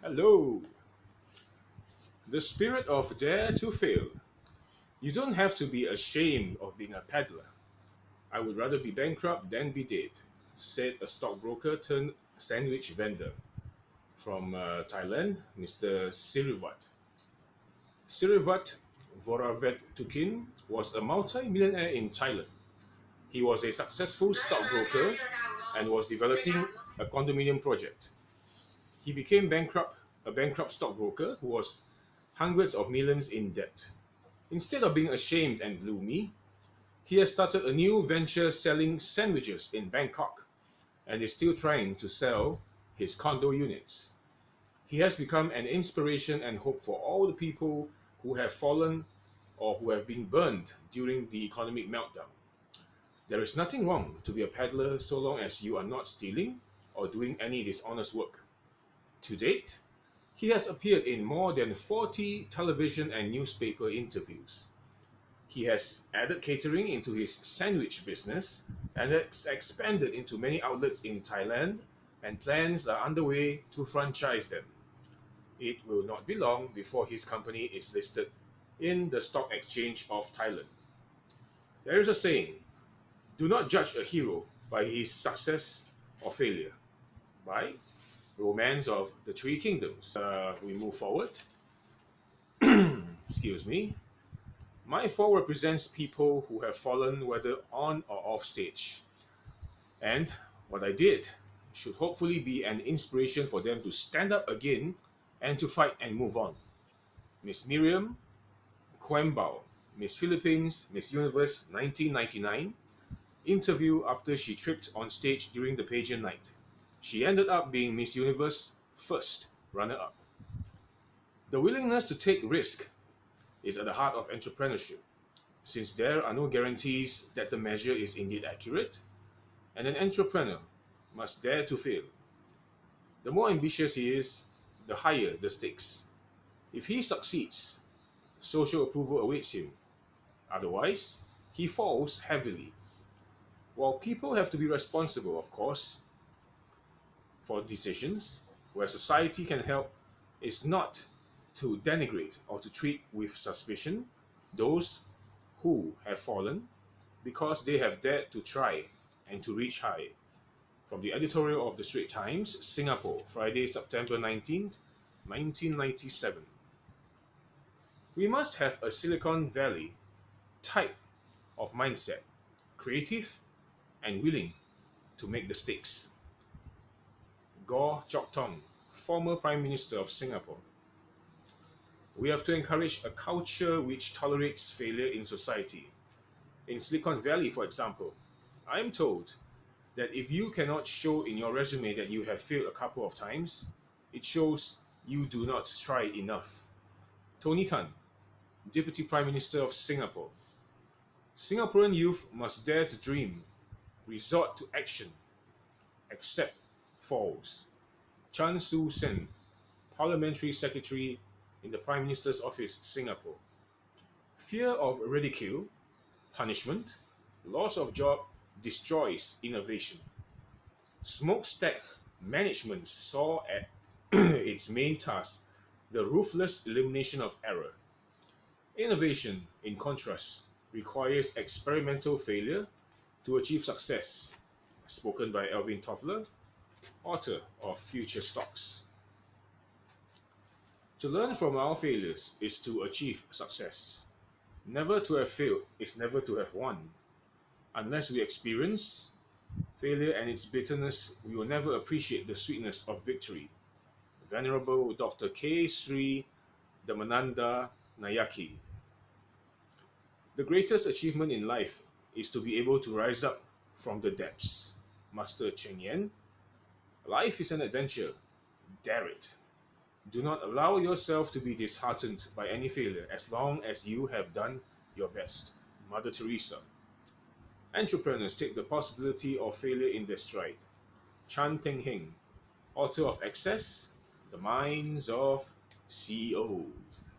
Hello. The spirit of dare to fail. You don't have to be ashamed of being a peddler. I would rather be bankrupt than be dead, said a stockbroker turned sandwich vendor from Thailand, Mr. Sirivat. Sirivat Voravetukin was a multi-millionaire in Thailand. He was a successful stockbroker and was developing a condominium project. He became a bankrupt stockbroker who was hundreds of millions in debt. Instead of being ashamed and gloomy, he has started a new venture selling sandwiches in Bangkok and is still trying to sell his condo units. He has become an inspiration and hope for all the people who have fallen or who have been burned during the economic meltdown. There is nothing wrong to be a peddler so long as you are not stealing or doing any dishonest work. To date, he has appeared in more than 40 television and newspaper interviews. He has added catering into his sandwich business and has expanded into many outlets in Thailand, and plans are underway to franchise them. It will not be long before his company is listed in the Stock Exchange of Thailand. There is a saying: do not judge a hero by his success or failure. By Romance of the Three Kingdoms. We move forward. Excuse me. My four represents people who have fallen whether on or off stage. And what I did should hopefully be an inspiration for them to stand up again and to fight and move on. Miss Miriam Quembao, Miss Philippines, Miss Universe 1999, interview after she tripped on stage during the pageant night. She ended up being Miss Universe first runner-up. The willingness to take risk is at the heart of entrepreneurship, since there are no guarantees that the measure is indeed accurate, and an entrepreneur must dare to fail. The more ambitious he is, the higher the stakes. If he succeeds, social approval awaits him. Otherwise, he falls heavily. While people have to be responsible, of course, for decisions, where society can help is not to denigrate or to treat with suspicion those who have fallen because they have dared to try and to reach high. From the editorial of the Straits Times, Singapore, Friday, September 19th, 1997. We must have a Silicon Valley type of mindset, creative and willing to make the stakes. Goh Chok Tong, former Prime Minister of Singapore. We have to encourage a culture which tolerates failure in society. In Silicon Valley, for example, I am told that if you cannot show in your resume that you have failed a couple of times, it shows you do not try enough. Tony Tan, Deputy Prime Minister of Singapore. Singaporean youth must dare to dream, resort to action, accept falls. Chan Su Sen, Parliamentary Secretary in the Prime Minister's Office, Singapore. Fear of ridicule, punishment, loss of job destroys innovation. Smokestack management saw at its main task the ruthless elimination of error. Innovation, in contrast, requires experimental failure to achieve success. Spoken by Alvin Toffler, author of Future Stocks. To learn from our failures is to achieve success. Never to have failed is never to have won. Unless we experience failure and its bitterness, we will never appreciate the sweetness of victory. Venerable Dr. K. Sri Damananda Nayaki. The greatest achievement in life is to be able to rise up from the depths. Master Cheng Yen. Life is an adventure. Dare it. Do not allow yourself to be disheartened by any failure as long as you have done your best. Mother Teresa. Entrepreneurs take the possibility of failure in their stride. Chan Teng Heng, author of Access, The Minds of CEOs.